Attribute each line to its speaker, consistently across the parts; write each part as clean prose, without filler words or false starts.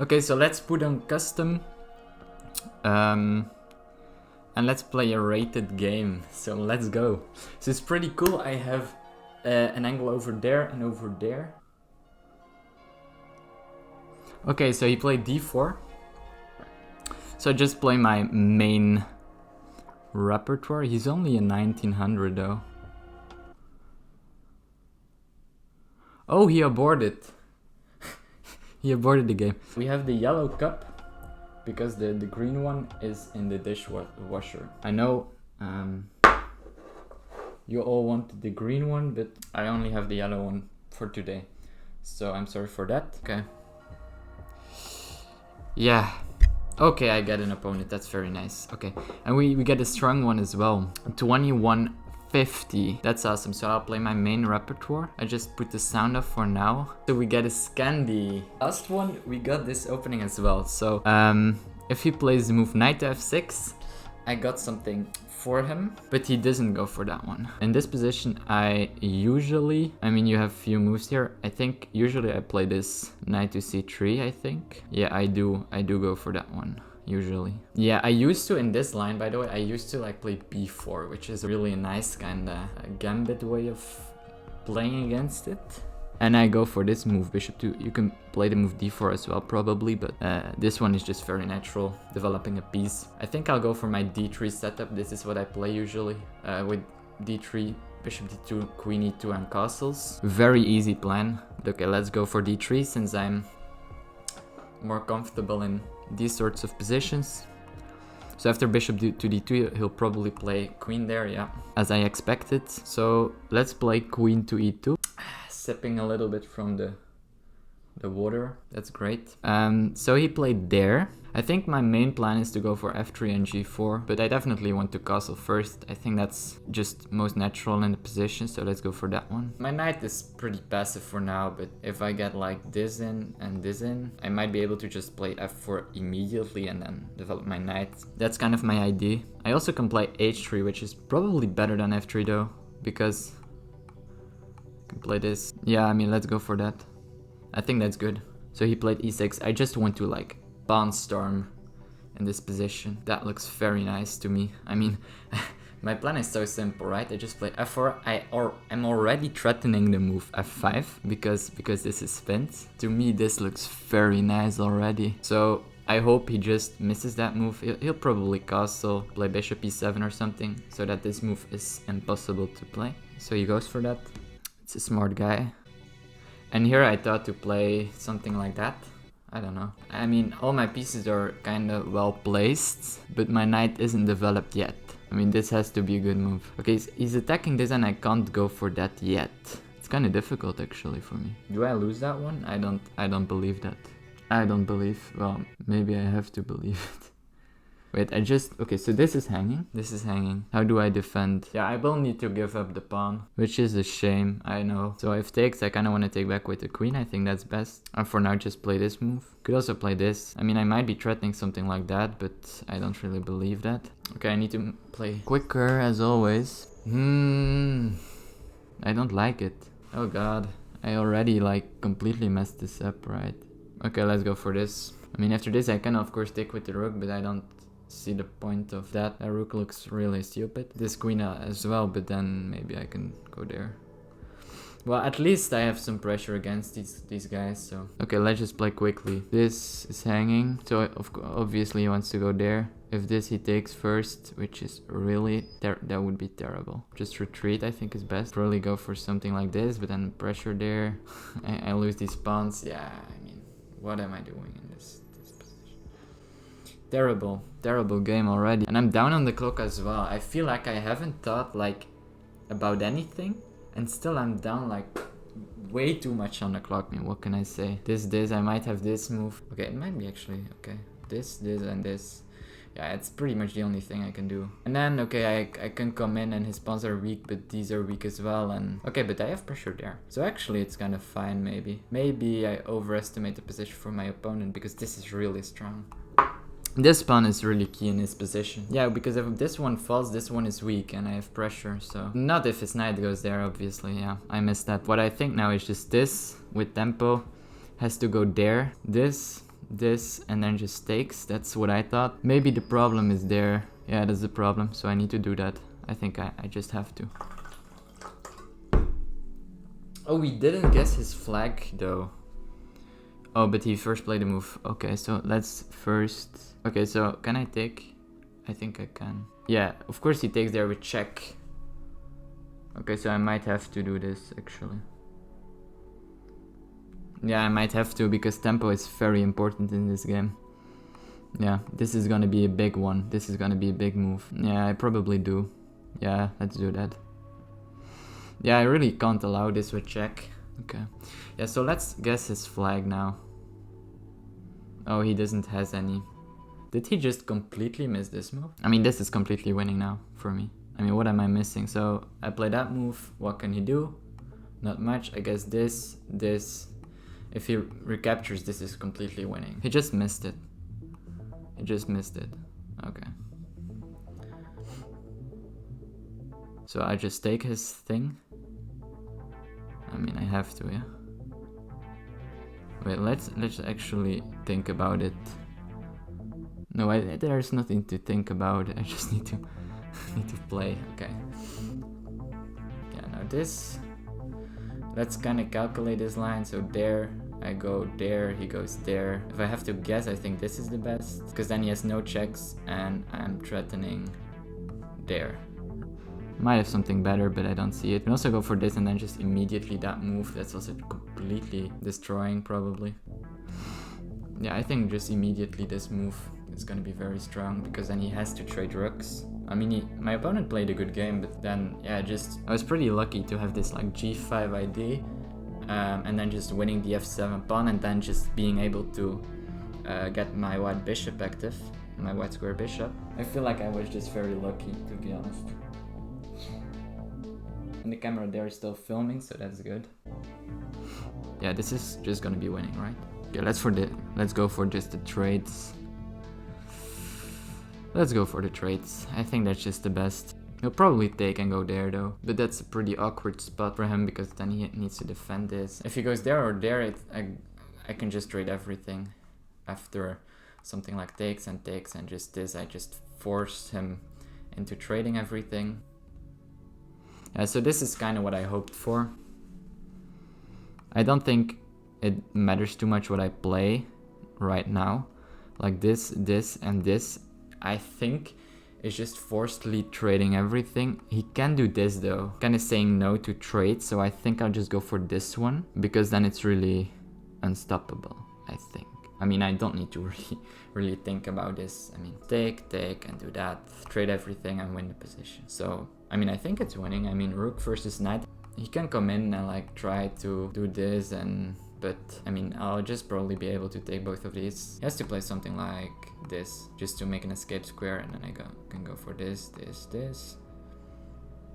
Speaker 1: Okay, so let's put on custom. And let's play a rated game. So let's go. So it's pretty cool. I have an angle over there and over there. Okay, so he played d4. So I just play my main repertoire. He's only a 1900 though. Oh, he aborted. He aborted the game. We have the yellow cup because the green one is in the dishwasher. I know you all want the green one, but I only have the yellow one for today. So I'm sorry for that. Okay. Yeah. Okay, I get an opponent. That's very nice. Okay. And we get a strong one as well. 2150. That's awesome. So I'll play my main repertoire. I just put the sound off for now. So we get a Scandi. Last one, we got this opening as well. So if he plays the move knight to f6, I got something for him, but he doesn't go for that one. In this position, I mean, you have few moves here. I think usually I play this knight to c3, I think. Yeah, I do go for that one. Usually. Yeah, I used to, in this line, by the way, I used to like play b4, which is really a nice kind of gambit way of playing against it. And I go for this move, bishop 2. You can play the move d4 as well, probably, but this one is just very natural, developing a piece. I think I'll go for my d3 setup. This is what I play usually, with d3, bishop d2, queen e2, and castles. Very easy plan. Okay, let's go for d3, since I'm more comfortable in these sorts of positions. So after bishop to d2, he'll probably play queen there, yeah, as I expected. So let's play queen to e2. Sipping a little bit from the water. That's great. So he played there. I think my main plan is to go for f3 and g4, but I definitely want to castle first. I think that's just most natural in the position, so let's go for that one. My knight is pretty passive for now, but if I get like this in and this in, I might be able to just play f4 immediately and then develop my knight. That's kind of my idea. I also can play h3, which is probably better than f3 though, because can play this. Yeah, I mean, let's go for that. I think that's good. So he played e6. I just want to like pawn storm in this position. That looks very nice to me. I mean, my plan is so simple, right? I just play f4. I'm already threatening the move f5 because this is pinned. To me, this looks very nice already. So I hope he just misses that move. He'll probably castle, play bishop e7 or something, so that this move is impossible to play. So he goes for that. It's a smart guy. And here I thought to play something like that. I don't know. I mean, all my pieces are kind of well placed, but my knight isn't developed yet. I mean, this has to be a good move. Okay, he's attacking this and I can't go for that yet. It's kind of difficult actually for me. Do I lose that one? I don't believe that. I don't believe. Well, maybe I have to believe it. Wait, okay, so this is hanging. This is hanging. How do I defend? Yeah, I will need to give up the pawn, which is a shame, I know. So if takes, I kind of want to take back with the queen. I think that's best. And for now, just play this move. Could also play this. I mean, I might be threatening something like that, but I don't really believe that. Okay, I need to play quicker, as always. I don't like it. Oh god. I already, like, completely messed this up, right? Okay, let's go for this. I mean, after this, I can, of course, take with the rook, but I don't see the point of that. That rook looks really stupid. This queen as well, but then maybe I can go there. Well, at least I have some pressure against these guys, so... Okay, let's just play quickly. This is hanging, so obviously he wants to go there. If this he takes first, which is really... that would be terrible. Just retreat, I think, is best. Probably go for something like this, but then pressure there. I lose these pawns. Yeah, I mean, what am I doing in this position? Terrible game already. And I'm down on the clock as well. I feel like I haven't thought, like, about anything. And still I'm down like way too much on the clock. I mean, what can I say? This, I might have this move. Okay, it might be actually, okay. This, and this. Yeah, it's pretty much the only thing I can do. And then, okay, I can come in and his pawns are weak, but these are weak as well. And okay, but I have pressure there. So actually it's kind of fine, maybe. Maybe I overestimate the position for my opponent because this is really strong. This pawn is really key in his position. Yeah, because if this one falls, this one is weak and I have pressure, so... Not if his knight goes there, obviously, yeah. I missed that. What I think now is just this, with tempo, has to go there. This this and then just takes. That's what I thought. Maybe the problem is there. Yeah, that's the problem. So I need to do that. I think I just have to. Oh, we didn't guess his flag though. Oh, but he first played the move. Okay, so let's first... Okay, so can I take? I think I can. Yeah, of course he takes there with check. Okay, so I might have to do this actually. Yeah, I might have to because tempo is very important in this game. Yeah, this is gonna be a big one. This is gonna be a big move. Yeah, I probably do. Yeah, let's do that. Yeah, I really can't allow this with check. Okay. Yeah, so let's guess his flag now. Oh, he doesn't has any. Did he just completely miss this move? I mean, this is completely winning now for me. I mean, what am I missing? So I play that move. What can he do? Not much. I guess this. If he recaptures, this is completely winning. He just missed it. He just missed it. Okay. So I just take his thing. I mean, I have to, yeah. Wait, let's actually think about it. No, there's nothing to think about. I just need to play. Okay. Yeah, now this. Let's kind of calculate this line. So there, I go there, he goes there. If I have to guess, I think this is the best. Because then he has no checks and I'm threatening there. Might have something better, but I don't see it. You can also go for this and then just immediately that move. That's also completely destroying probably. Yeah, I think just immediately this move is going to be very strong because then he has to trade rooks. I mean, my opponent played a good game, but then, yeah, I was pretty lucky to have this like g5 ID and then just winning the f7 pawn and then just being able to get my white bishop active, my white square bishop. I feel like I was just very lucky, to be honest. And the camera there is still filming, so that's good. Yeah, this is just gonna be winning, right? Okay, let's go for just the trades. Let's go for the trades. I think that's just the best. He'll probably take and go there though, but that's a pretty awkward spot for him because then he needs to defend this. If he goes there or there, I can just trade everything after something like takes and just this. I just forced him into trading everything. Yeah, so this is kind of what I hoped for. I don't think it matters too much what I play right now. Like this, and this. I think it's just forcedly trading everything. He can do this though. Kind of saying no to trade, so I think I'll just go for this one. Because then it's really unstoppable, I think. I mean, I don't need to really think about this. I mean, take, and do that. Trade everything and win the position. So, I mean, I think it's winning. I mean, rook versus knight. He can come in and like try to do this but I mean, I'll just probably be able to take both of these. He has to play something like this just to make an escape square and then I can go for this.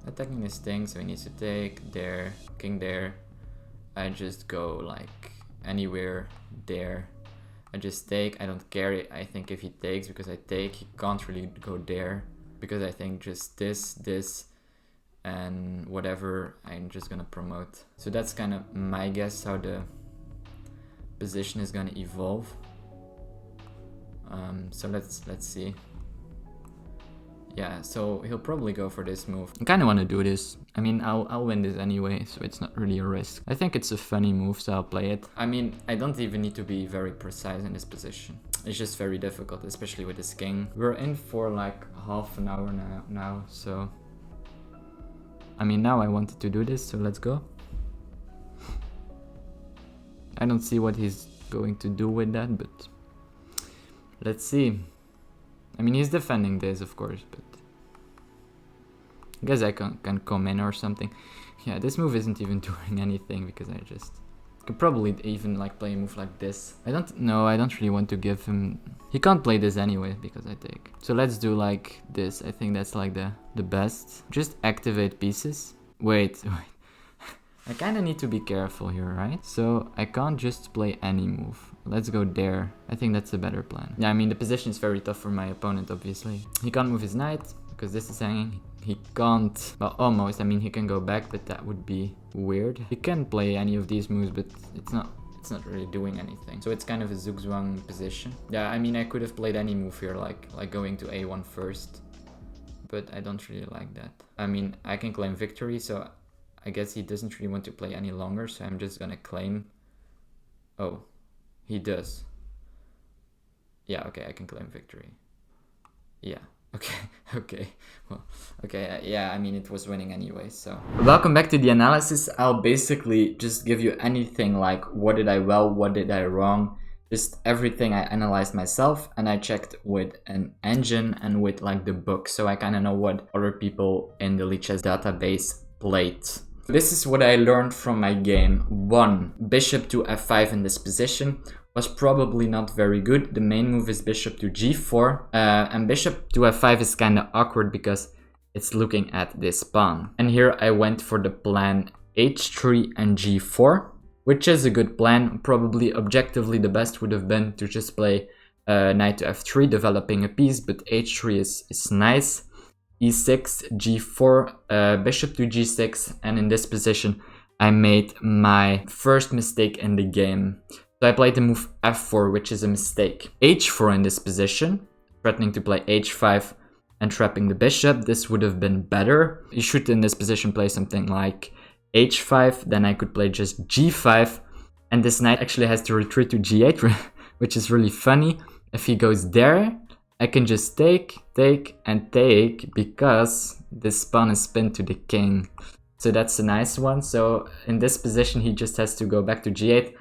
Speaker 1: Attacking this thing, so he needs to take there, king there. I just go like anywhere there. I just take, I don't care. I think if he takes, because I take, he can't really go there. Because I think just this, and whatever, I'm just gonna promote. So that's kind of my guess how the position is gonna evolve. So let's see. Yeah, so he'll probably go for this move. I kind of want to do this. I mean, I'll win this anyway, so it's not really a risk. I think it's a funny move, so I'll play it. I mean, I don't even need to be very precise in this position. It's just very difficult, especially with this king. We're in for like half an hour now, so... I mean, now I wanted to do this, so let's go. I don't see what he's going to do with that, but... let's see. I mean, he's defending this, of course, but... I guess I can come in or something. Yeah, this move isn't even doing anything, because I just... could probably even like play a move like this. I don't really want to give him... He can't play this anyway, because I take. So let's do like this. I think that's like the best. Just activate pieces. Wait. I kind of need to be careful here, right? So I can't just play any move. Let's go there. I think that's a better plan. Yeah, I mean, the position is very tough for my opponent, obviously. He can't move his knight, because this is hanging. He can't... well, almost. I mean, he can go back, but that would be weird. He can play any of these moves, but it's It's not really doing anything. So it's kind of a zugzwang position. Yeah, I mean, I could have played any move here, like going to a1 first. But I don't really like that. I mean, I can claim victory, so I guess he doesn't really want to play any longer, so I'm just gonna claim. Oh, he does. Yeah, okay, I can claim victory. Yeah, okay, okay. Well, okay, yeah, I mean, it was winning anyway, so. Welcome back to the analysis. I'll basically just give you anything like what did I well, what did I wrong, just everything I analyzed myself, and I checked with an engine and with like the book, so I kind of know what other people in the Lichess database played. This is what I learned from my game. 1. Bishop to f5 in this position was probably not very good. The main move is bishop to g4, and bishop to f5 is kind of awkward because it's looking at this pawn. And here I went for the plan h3 and g4, which is a good plan. Probably objectively the best would have been to just play knight to f3, developing a piece, but h3 is nice. e6, g4, bishop to g6, and in this position I made my first mistake in the game. So I played the move f4, which is a mistake. h4 in this position, threatening to play h5 and trapping the bishop. This would have been better. You should in this position play something like h5, then I could play just g5, and this knight actually has to retreat to g8, which is really funny. If he goes there, I can just take, and take, because this pawn is pinned to the king. So that's a nice one. So in this position, he just has to go back to g8.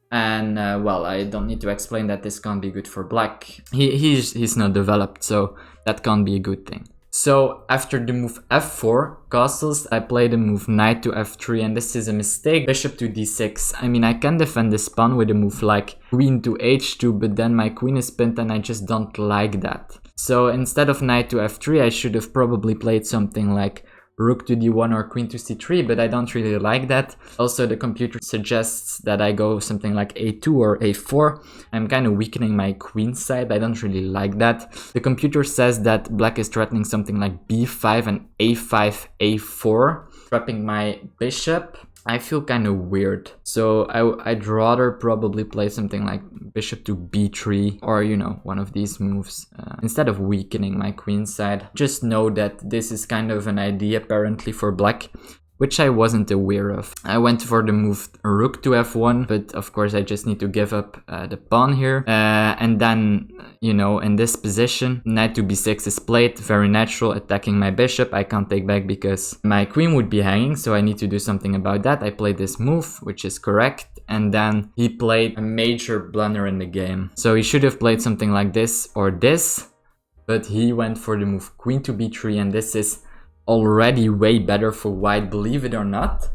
Speaker 1: And well, I don't need to explain that this can't be good for black. He's not developed, so that can't be a good thing. So after the move f4, castles, I play the move knight to f3, and this is a mistake. Bishop to d6. I mean, I can defend this pawn with a move like queen to h2, but then my queen is pinned and I just don't like that. So instead of knight to f3, I should have probably played something like rook to d1 or queen to c3, but I don't really like that. Also, the computer suggests that I go something like a2 or a4. I'm kind of weakening my queen side. I don't really like that. The computer says that black is threatening something like b5 and a5, a4, trapping my bishop. I feel kind of weird. So I'd rather probably play something like bishop to b3 or, you know, one of these moves instead of weakening my queen side. Just know that this is kind of an idea apparently for black, which I wasn't aware of. I went for the move rook to f1, but of course I just need to give up the pawn here. And then, you know, in this position, knight to b6 is played, very natural, attacking my bishop. I can't take back because my queen would be hanging, so I need to do something about that. I played this move, which is correct, and then he played a major blunder in the game. So he should have played something like this or this, but he went for the move queen to b3, and this is already way better for white, believe it or not.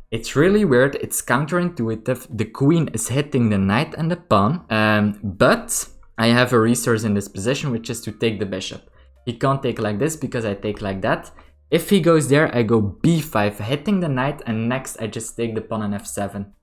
Speaker 1: It's really weird, it's counterintuitive. The queen is hitting the knight and the pawn, but I have a resource in this position, which is to take the bishop. He can't take like this because I take like that. If he goes there, I go b5, hitting the knight, and next I just take the pawn on f7.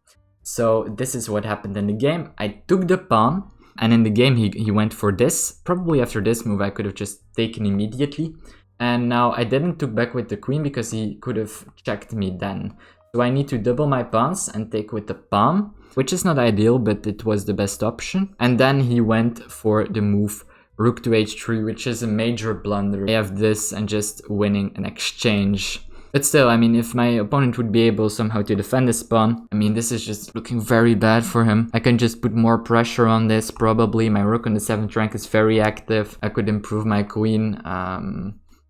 Speaker 1: So this is what happened in the game. I took the pawn, and in the game he went for this. Probably after this move I could have just taken immediately. And now I didn't took back with the queen because he could have checked me then. So I need to double my pawns and take with the pawn, which is not ideal, but it was the best option. And then he went for the move rook to h3, which is a major blunder. I have this and just winning an exchange. But still, I mean, if my opponent would be able somehow to defend this pawn, I mean, this is just looking very bad for him. I can just put more pressure on this, probably. My rook on the 7th rank is very active. I could improve my queen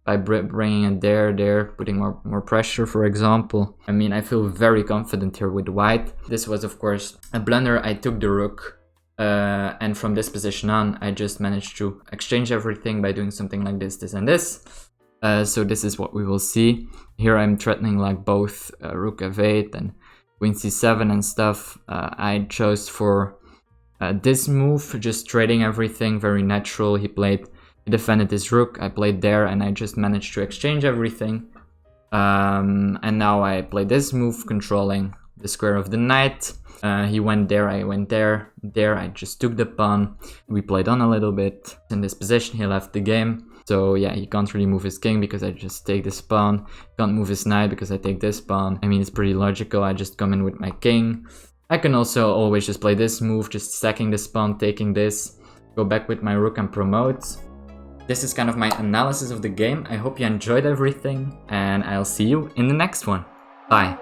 Speaker 1: by bringing it there, putting more pressure, for example. I mean, I feel very confident here with white. This was, of course, a blunder. I took the rook, and from this position on, I just managed to exchange everything by doing something like this, this, and this. So this is what we will see. Here I'm threatening like both rook f8 and queen c7 and stuff. I chose for this move, just trading everything, very natural. He defended his rook, I played there, and I just managed to exchange everything. And now I play this move, controlling the square of the knight. He went there, I went there, I just took the pawn. We played on a little bit. In this position, he left the game. So yeah, he can't really move his king because I just take this pawn. Can't move his knight because I take this pawn. I mean, it's pretty logical. I just come in with my king. I can also always just play this move, just sacking this pawn, taking this, go back with my rook and promote. This is kind of my analysis of the game. I hope you enjoyed everything, and I'll see you in the next one. Bye.